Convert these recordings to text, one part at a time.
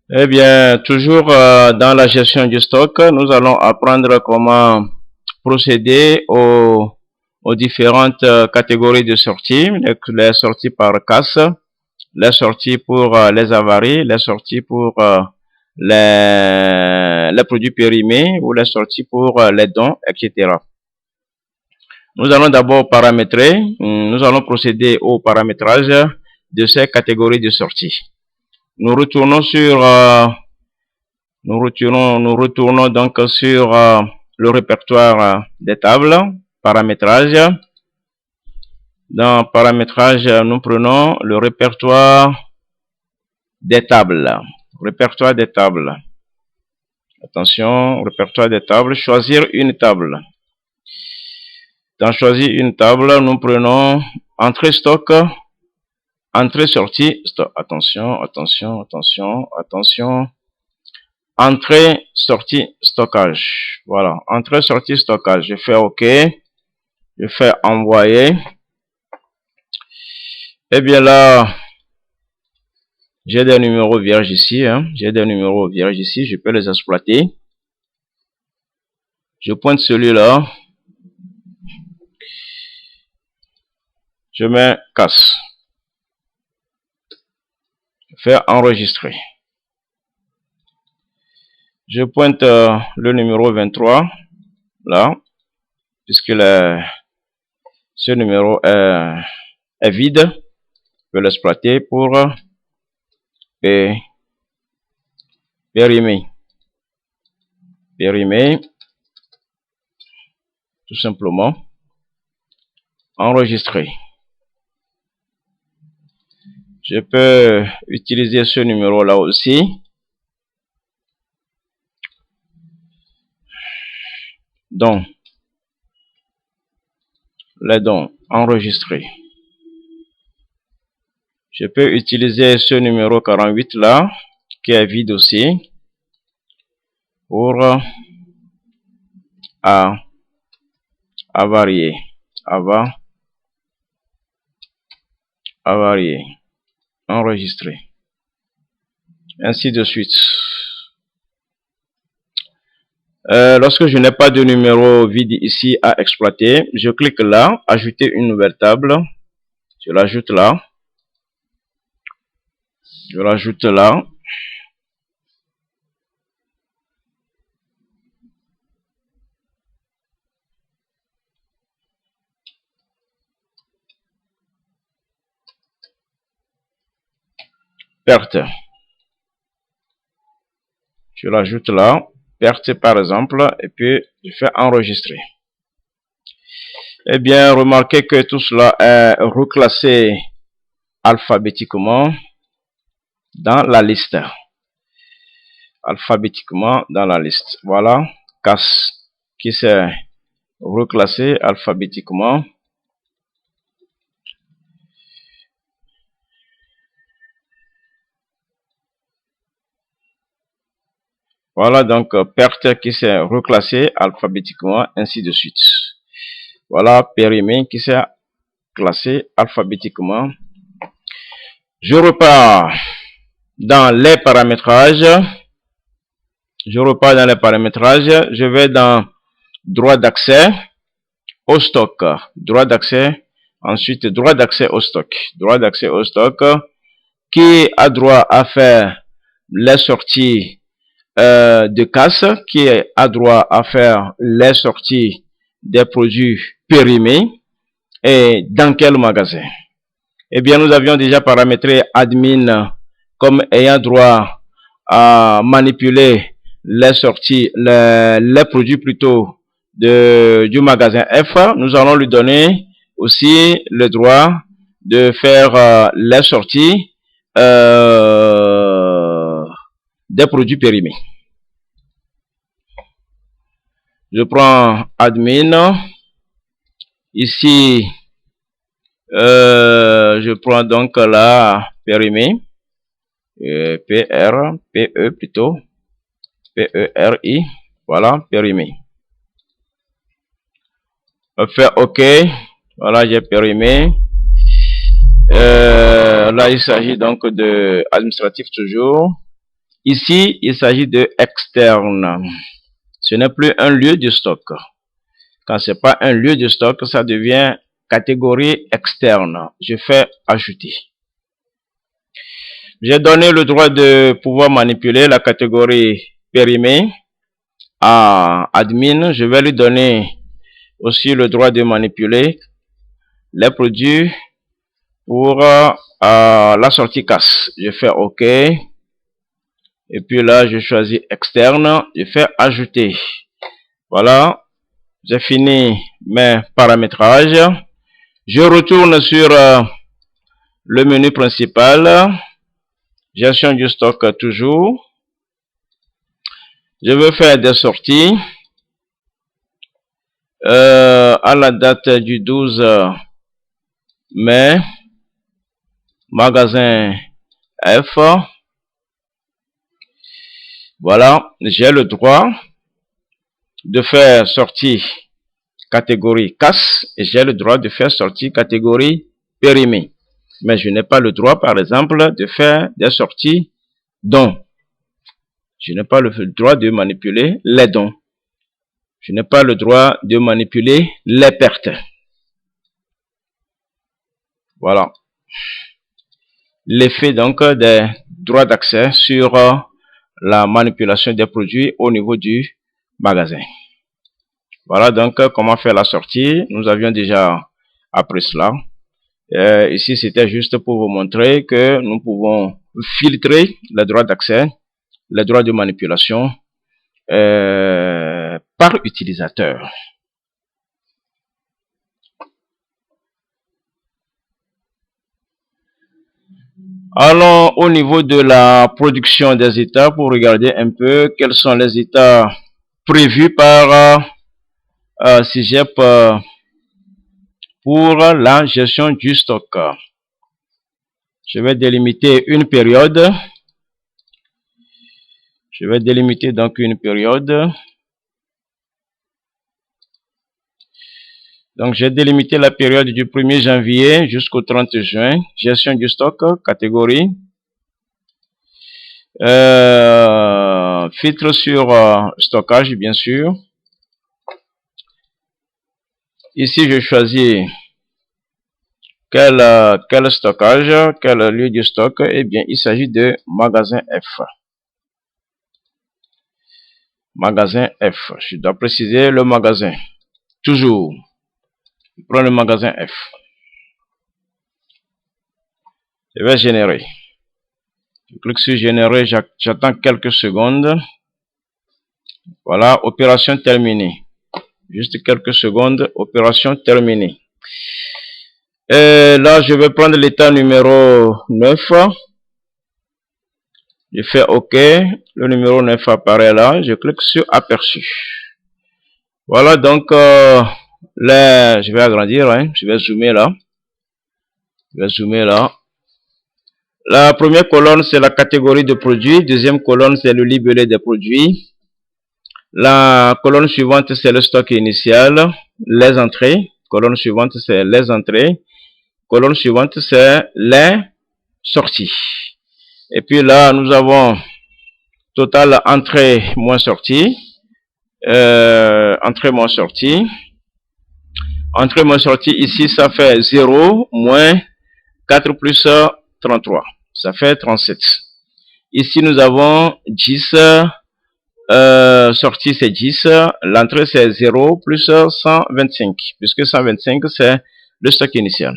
Eh bien, toujours dans la gestion du stock, nous allons apprendre comment procéder aux différentes catégories de sorties, les sorties par casse, les sorties pour les avaries, les sorties pour les produits périmés ou les sorties pour les dons, etc. Nous allons d'abord paramétrer, nous allons procéder au paramétrage de ces catégories de sorties. Nous retournons sur nous retournons donc sur le répertoire des tables, paramétrage. Dans paramétrage, nous prenons le répertoire des tables. Répertoire des tables. Attention, répertoire des tables, choisir une table. Dans choisir une table, nous prenons entrée stock, entrée sortie, stock. Attention, attention, attention, attention. Entrée, sortie, stockage. Voilà, entrée, sortie, stockage. Je fais OK. Je fais envoyer. Eh bien là, j'ai des numéros vierges ici. J'ai des numéros vierges ici. Je peux les exploiter. Je pointe celui-là. Je mets casse. Je fais enregistrer. Je pointe le numéro 23 là, puisque ce numéro est vide. Je peux l'exploiter pour périmer. Périmer, tout simplement. Enregistrer. Je peux utiliser ce numéro là aussi. Donc, les dons enregistrés. Je peux utiliser ce numéro 48 là, qui est vide aussi, pour avarier. Avarier. Enregistrer. Ainsi de suite. Lorsque je n'ai pas de numéro vide ici à exploiter, je clique là, ajouter une nouvelle table. Je l'ajoute là. Je l'ajoute là. Perte. Je l'ajoute là. Perte par exemple. Et puis, je fais enregistrer. Eh bien, remarquez que tout cela est reclassé alphabétiquement dans la liste. Alphabétiquement dans la liste. Voilà. Casse qui s'est reclassé alphabétiquement. Voilà donc perte qui s'est reclassée alphabétiquement, ainsi de suite. Voilà périmé qui s'est classé alphabétiquement. Je repars dans les paramétrages. Je repars dans les paramétrages. Je vais dans droit d'accès au stock. Droit d'accès. Ensuite, droit d'accès au stock. Droit d'accès au stock. Qui a droit à faire les sorties de casse, qui a droit à faire les sorties des produits périmés et dans quel magasin. Eh bien, nous avions déjà paramétré admin comme ayant droit à manipuler les sorties, les produits plutôt du magasin F. Nous allons lui donner aussi le droit de faire les sorties des produits périmés. Je prends admin. Ici, je prends donc là périmé. PE plutôt. PERI. Voilà, périmé. On fait OK. Voilà, j'ai périmé. Là, il s'agit donc de administratif toujours. Ici, il s'agit de externe. Ce n'est plus un lieu de stock. Quand ce n'est pas un lieu de stock, ça devient catégorie externe. Je fais ajouter. J'ai donné le droit de pouvoir manipuler la catégorie périmée à admin. Je vais lui donner aussi le droit de manipuler les produits pour la sortie casse. Je fais OK. Et puis là, je choisis externe. Je fais ajouter. Voilà. J'ai fini mes paramétrages. Je retourne sur le menu principal. Gestion du stock toujours. Je veux faire des sorties. À la date du 12 mai. Magasin F. Voilà. J'ai le droit de faire sortie catégorie casse et j'ai le droit de faire sortie catégorie périmée. Mais je n'ai pas le droit, par exemple, de faire des sorties dons. Je n'ai pas le droit de manipuler les dons. Je n'ai pas le droit de manipuler les pertes. Voilà. L'effet donc des droits d'accès sur la manipulation des produits au niveau du magasin. Voilà donc comment faire la sortie. Nous avions déjà appris cela. Ici, c'était juste pour vous montrer que nous pouvons filtrer les droits d'accès, les droits de manipulation par utilisateur. Allons au niveau de la production des états pour regarder un peu quels sont les états prévus par SIGEP pour la gestion du stock. Je vais délimiter une période. Je vais délimiter donc une période. Donc, j'ai délimité la période du 1er janvier jusqu'au 30 juin. Gestion du stock, catégorie. Filtre sur stockage, bien sûr. Ici, je choisis quel stockage, quel lieu de stock. Eh bien, il s'agit de magasin F. Magasin F. Je dois préciser le magasin. Toujours. Je prends le magasin F. Je vais générer. Je clique sur générer, j'attends quelques secondes. Voilà, opération terminée. Juste quelques secondes, opération terminée. Et là, je vais prendre l'état numéro 9. Je fais OK. Le numéro 9 apparaît là. Je clique sur aperçu. Voilà, donc, là, je vais agrandir. Hein, je vais zoomer là. Je vais zoomer là. La première colonne, c'est la catégorie de produits. Deuxième colonne, c'est le libellé des produits. La colonne suivante, c'est le stock initial. Les entrées. Colonne suivante, c'est les entrées. Colonne suivante, c'est les sorties. Et puis là, nous avons total entrée moins sortie. Entrée moins sortie. Entrée moins sortie, ici, ça fait 0 moins 4 plus 33. Ça fait 37. Ici, nous avons 10. Sortie, c'est 10. L'entrée, c'est 0 plus 125. Puisque 125, c'est le stock initial.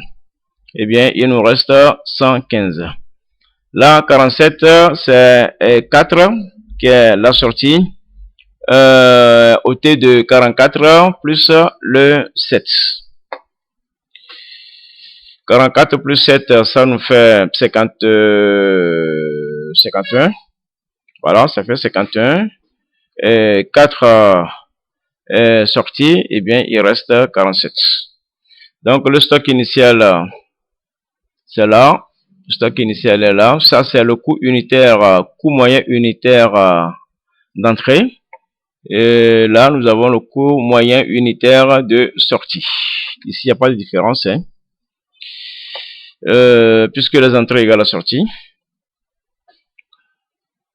Eh bien, il nous reste 115. Là, 47, c'est 4, qui est la sortie. Ôté de 44 plus le 7. 44 plus 7, ça nous fait 51. Voilà, ça fait 51. Et 4 sorties, eh bien, il reste 47. Donc, le stock initial, c'est là. Le stock initial est là. Ça, c'est le coût unitaire, coût moyen unitaire d'entrée. Et là, nous avons le coût moyen unitaire de sortie. Ici, il n'y a pas de différence, hein. Puisque les entrées égale la sortie.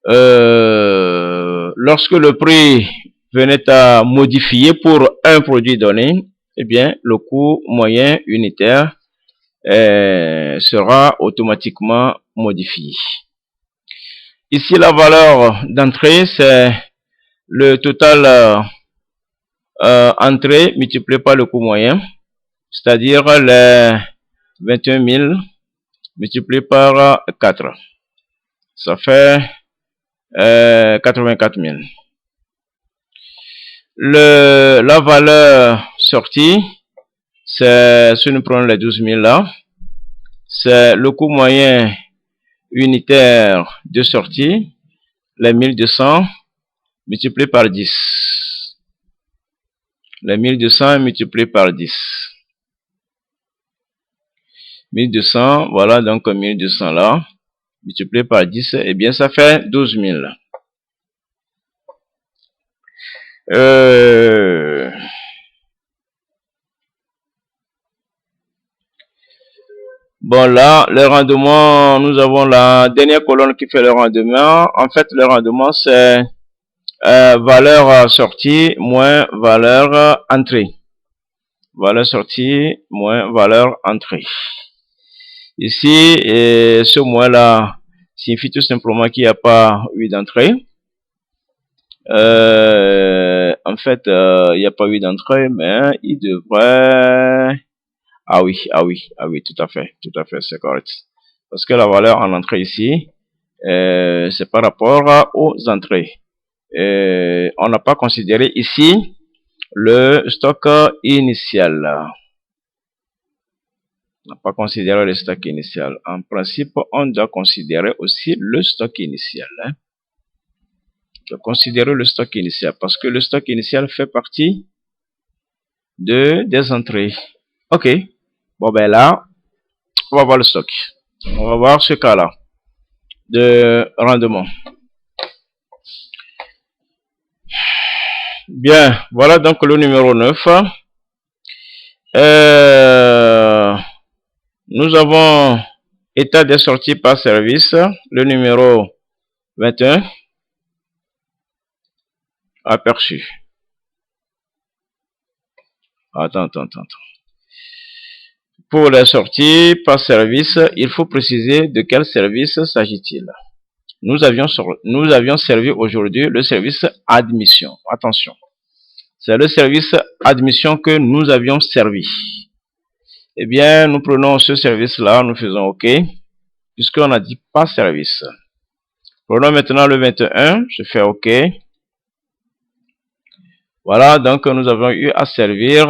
lorsque le prix venait à modifier pour un produit donné, eh bien, le coût moyen unitaire sera automatiquement modifié. Ici, la valeur d'entrée, c'est le total entrée multiplié par le coût moyen, c'est-à-dire les 21 000 multiplié par 4. Ça fait 84 000. La valeur sortie, c'est, si nous prenons les 12 000 là, c'est le coût moyen unitaire de sortie, les 1200 multiplié par 10. Les 1200 multiplié par 10. 1200, voilà, donc 1200 là, multiplié par 10, eh bien ça fait 12 000. Bon là, le rendement, nous avons la dernière colonne qui fait le rendement. En fait, le rendement, c'est valeur sortie moins valeur entrée. Valeur sortie moins valeur entrée. Ici, ce moins-là signifie tout simplement qu'il n'y a pas eu d'entrée. En fait, il n'y a pas eu d'entrée, mais il devrait... Ah oui, tout à fait, c'est correct. Parce que la valeur en entrée ici, c'est par rapport aux entrées. On n'a pas considéré ici le stock initial. On n'a pas considéré le stock initial. En principe, on doit considérer aussi le stock initial. On doit considérer le stock initial parce que le stock initial fait partie des entrées. Ok. Bon, ben là, on va voir le stock. On va voir ce cas-là de rendement. Bien, voilà donc le numéro 9. Nous avons état des sorties par service, le numéro 21, aperçu. Attends. Pour les sorties par service, il faut préciser de quel service s'agit-il. Nous avions servi aujourd'hui le service admission. Attention, c'est le service admission que nous avions servi. Eh bien, nous prenons ce service-là, nous faisons OK, puisqu'on a dit pas service. Prenons maintenant le 21, je fais OK. Voilà, donc nous avons eu à servir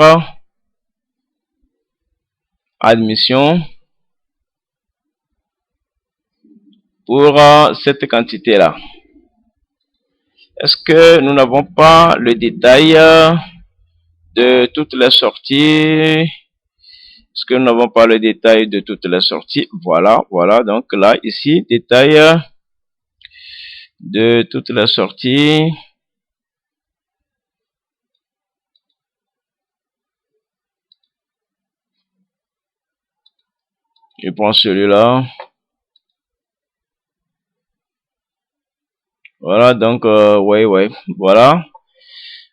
admission pour cette quantité-là. Est-ce que nous n'avons pas le détail de toutes les sorties? Est-ce que nous n'avons pas le détail de toutes les sorties? Voilà, donc là, ici, détail de toutes les sorties. Je prends celui-là. Voilà, donc, ouais, voilà.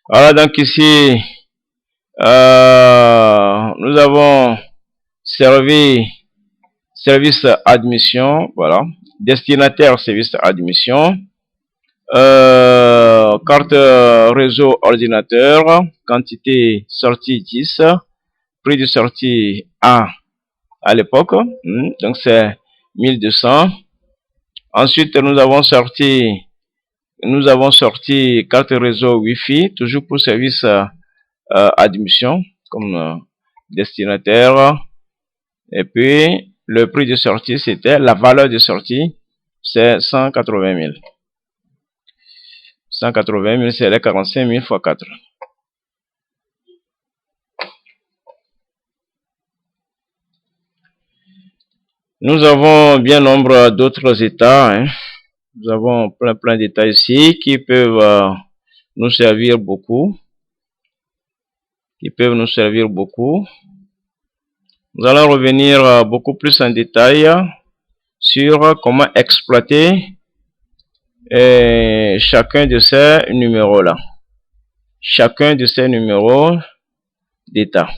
Voilà, donc ici, nous avons servi service admission, voilà. Destinataire service admission. Carte réseau ordinateur, quantité sortie 10, prix de sortie 1 à l'époque, donc c'est 1200. Ensuite, nous avons sorti carte réseau Wi-Fi, toujours pour service admission, comme destinataire. Et puis, le prix de sortie, c'était la valeur de sortie, c'est 180 000. 180 000, c'est les 45 000 fois 4. Nous avons bien nombre d'autres états. Nous avons plein d'états ici qui peuvent nous servir beaucoup. Nous allons revenir beaucoup plus en détail sur comment exploiter et chacun de ces numéros-là. Chacun de ces numéros d'état.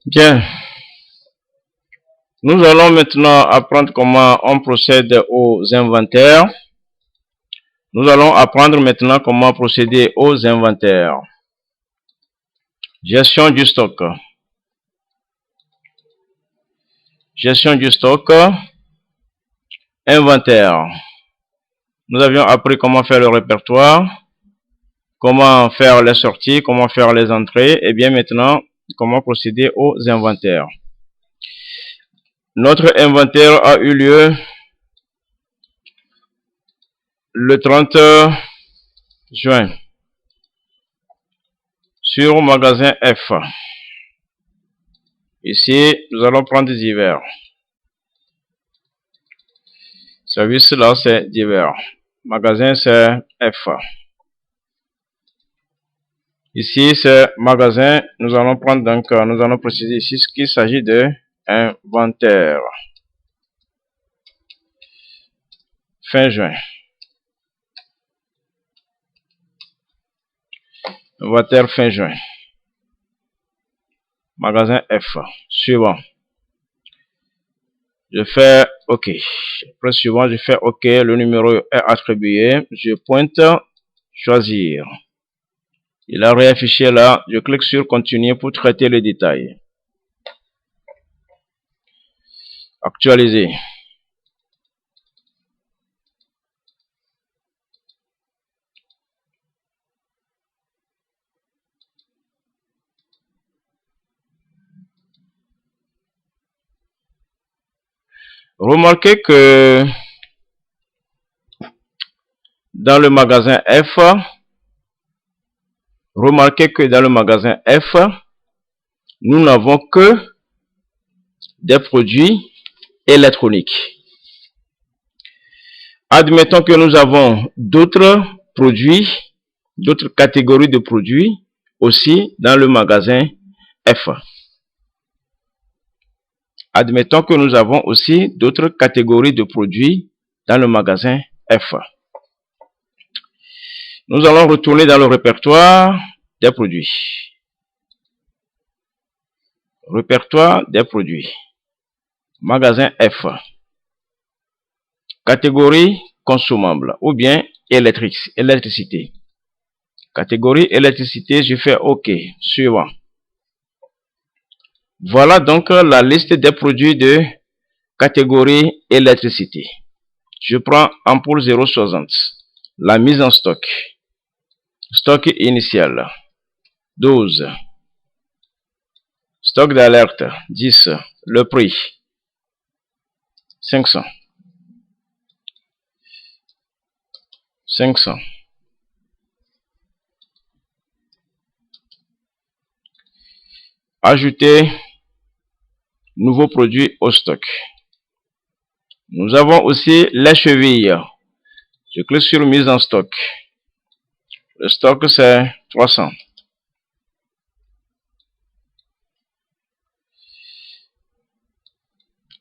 Bien. Nous allons maintenant apprendre comment on procède aux inventaires. Nous allons apprendre maintenant comment procéder aux inventaires. Gestion du stock. Gestion du stock. Inventaire. Nous avions appris comment faire le répertoire, comment faire les sorties, comment faire les entrées, et bien maintenant, comment procéder aux inventaires. Notre inventaire a eu lieu le 30 juin sur magasin F. Ici, nous allons prendre divers. Service là, c'est divers. Magasin, c'est F. Ici, c'est magasin. Nous allons prendre donc, nous allons préciser ici ce qu'il s'agit de inventaire. Fin juin. Inventaire fin juin. Magasin F. Suivant. Je fais OK. Après suivant, je fais OK. Le numéro est attribué. Je pointe choisir. Il a réaffiché là. Je clique sur continuer pour traiter le détail. Actualiser. Remarquez que dans le magasin F, nous n'avons que des produits électroniques. Admettons que nous avons d'autres produits, d'autres catégories de produits aussi dans le magasin F. Admettons que nous avons aussi d'autres catégories de produits dans le magasin F. Nous allons retourner dans le répertoire des produits. Répertoire des produits. Magasin F. Catégorie consommable ou bien électricité. Catégorie électricité, je fais OK. Suivant. Voilà donc la liste des produits de catégorie électricité. Je prends ampoule 0,60. La mise en stock. Stock initial 12. Stock d'alerte 10. Le prix 500. 500. Ajouter nouveau produit au stock. Nous avons aussi les chevilles. Je clique sur mise en stock. Le stock c'est 300.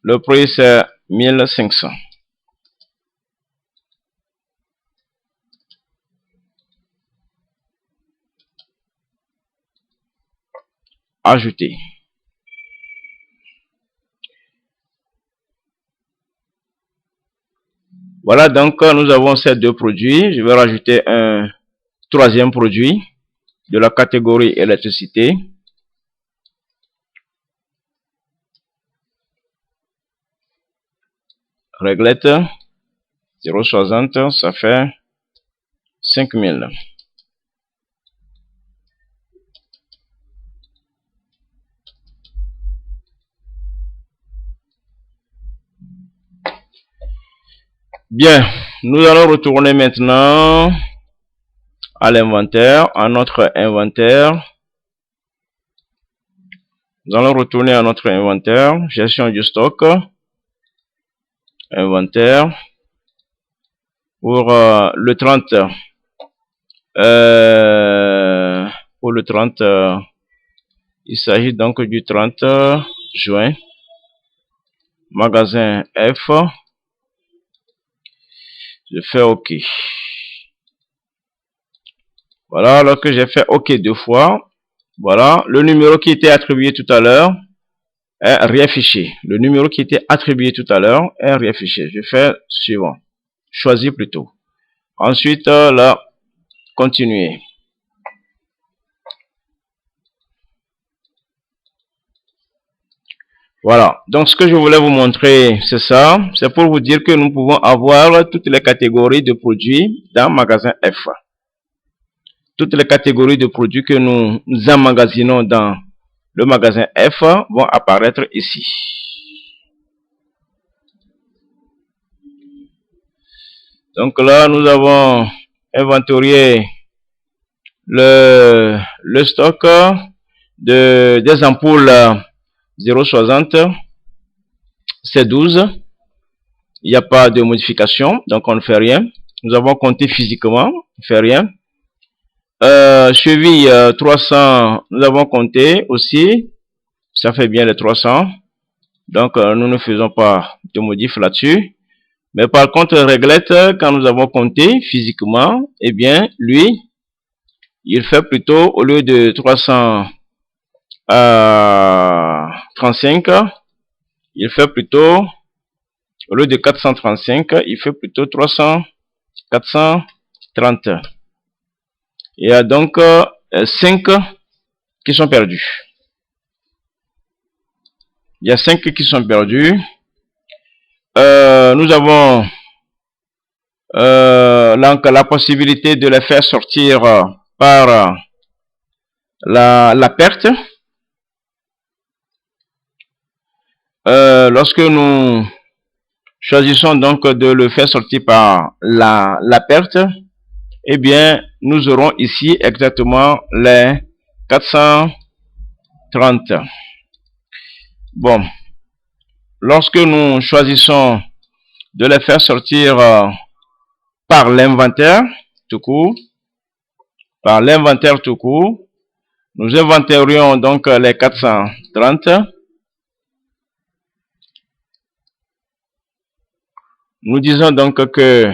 Le prix c'est 1500. Ajouter. Voilà donc nous avons ces deux produits. Je vais rajouter un troisième produit de la catégorie électricité. Réglette 0,60, ça fait 5000. Bien, nous allons retourner maintenant à l'inventaire, à notre inventaire. Nous allons retourner à notre inventaire, gestion du stock, inventaire, pour le 30. Pour le 30, il s'agit donc du 30 juin. Magasin F. Je fais OK. Voilà, alors que j'ai fait OK deux fois, voilà, le numéro qui était attribué tout à l'heure est réaffiché. Le numéro qui était attribué tout à l'heure est réaffiché. Je fais suivant. Choisir plutôt. Ensuite, là, continuer. Voilà. Donc, ce que je voulais vous montrer, c'est ça. C'est pour vous dire que nous pouvons avoir toutes les catégories de produits dans magasin F. Toutes les catégories de produits que nous emmagasinons dans le magasin F vont apparaître ici. Donc là, nous avons inventorié le stock des ampoules 0,60. C'est 12. Il n'y a pas de modification, donc on ne fait rien. Nous avons compté physiquement, on ne fait rien. Cheville 300, nous avons compté aussi. Ça fait bien les 300. Donc nous ne faisons pas de modif là-dessus. Mais par contre, réglette, quand nous avons compté physiquement, eh bien, lui, il fait plutôt, au lieu de 335, il fait plutôt, au lieu de 435, il fait plutôt 430. Il y a donc 5 qui sont perdus. Il y a 5 qui sont perdus. Nous avons donc la possibilité de les faire sortir par la perte. Lorsque nous choisissons donc de le faire sortir par la perte, eh bien, nous aurons ici exactement les 430. Bon, lorsque nous choisissons de les faire sortir par l'inventaire tout court, nous inventarions donc les 430. Nous disons donc que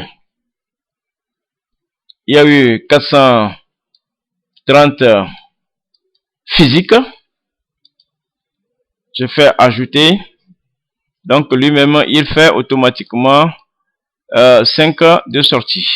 il y a eu 430 physiques. je fais ajouter. Donc lui-même, il fait automatiquement 5 de sortie.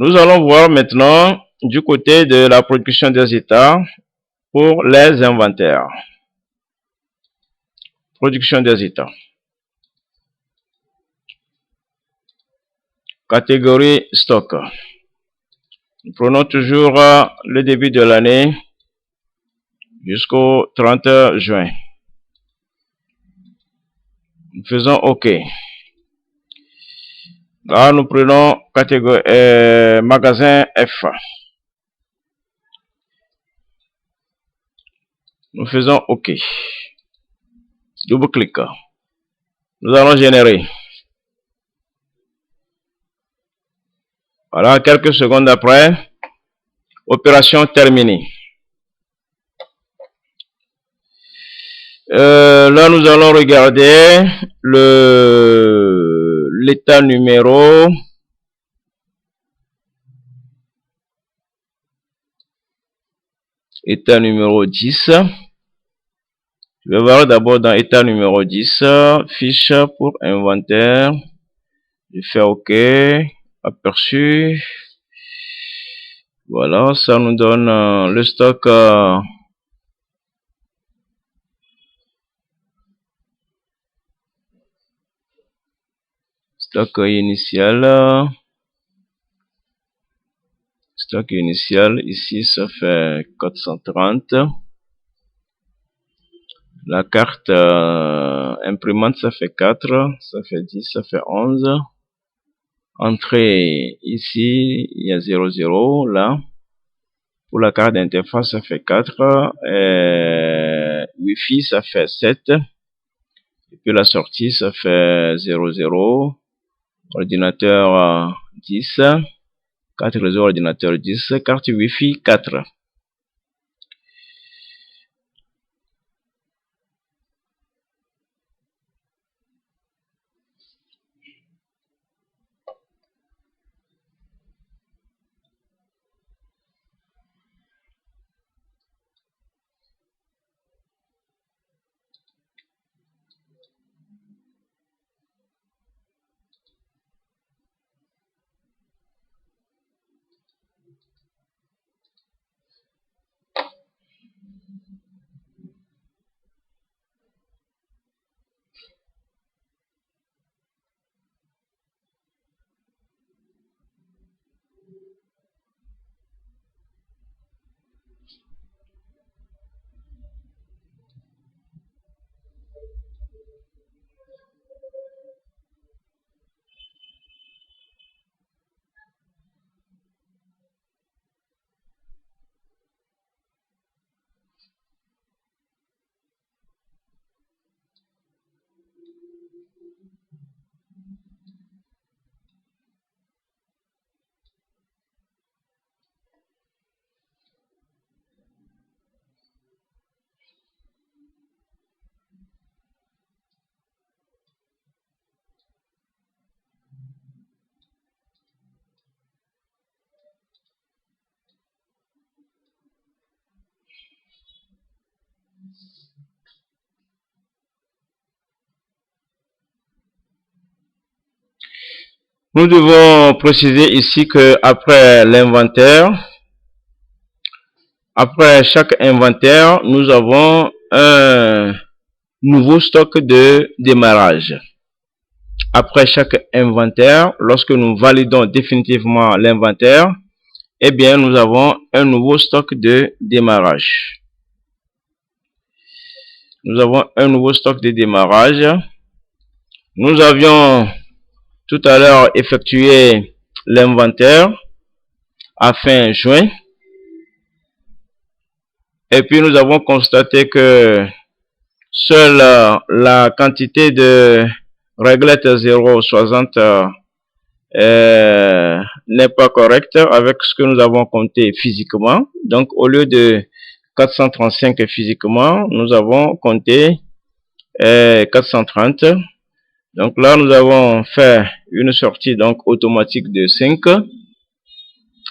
Nous allons voir maintenant du côté de la production des états pour les inventaires. Production des états. Catégorie stock. Nous prenons toujours le début de l'année jusqu'au 30 juin. Nous faisons OK. Là, nous prenons catégorie magasin F. Nous faisons OK. Double-clic. Nous allons générer. Voilà, quelques secondes après, opération terminée. Là, nous allons regarder l'état numéro. État numéro 10. Je vais voir d'abord dans état numéro 10, fiche pour inventaire. Je fais OK, aperçu. Voilà, ça nous donne le stock. Stock initial. Stock initial, ici ça fait 430. La carte imprimante, ça fait 4, ça fait 10, ça fait 11. Entrée, ici, il y a 00, là. Pour la carte d'interface, ça fait 4. Wi-Fi, ça fait 7. Et puis la sortie, ça fait 00. Ordinateur 10. Carte réseau ordinateur 10. Carte Wi-Fi 4. Nous devons préciser ici que après l'inventaire, Après chaque inventaire, nous avons un nouveau stock de démarrage. Après chaque inventaire, lorsque nous validons définitivement l'inventaire, eh bien, nous avons un nouveau stock de démarrage. Nous avons un nouveau stock de démarrage. Nous avions tout à l'heure effectué l'inventaire à fin juin. Et puis, nous avons constaté que seule la quantité de réglette 0,60 n'est pas correcte avec ce que nous avons compté physiquement. Donc, au lieu de 435 physiquement, nous avons compté 430. Donc là, nous avons fait une sortie donc automatique de 5.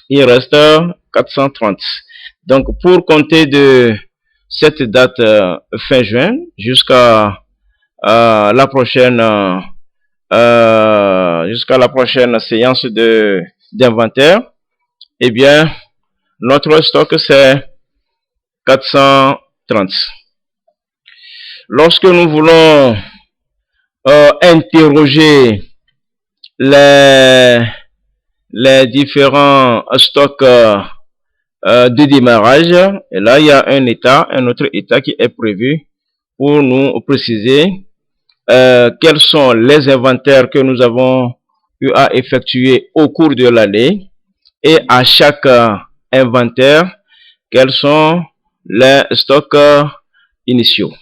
Il reste 430. Donc, pour compter de cette date fin juin jusqu'à la prochaine séance d'inventaire, eh bien, notre stock c'est 430. Lorsque nous voulons interroger les différents stocks de démarrage, et là il y a un autre état qui est prévu pour nous préciser quels sont les inventaires que nous avons eu à effectuer au cours de l'année, et à chaque inventaire quels sont les stocks initiaux.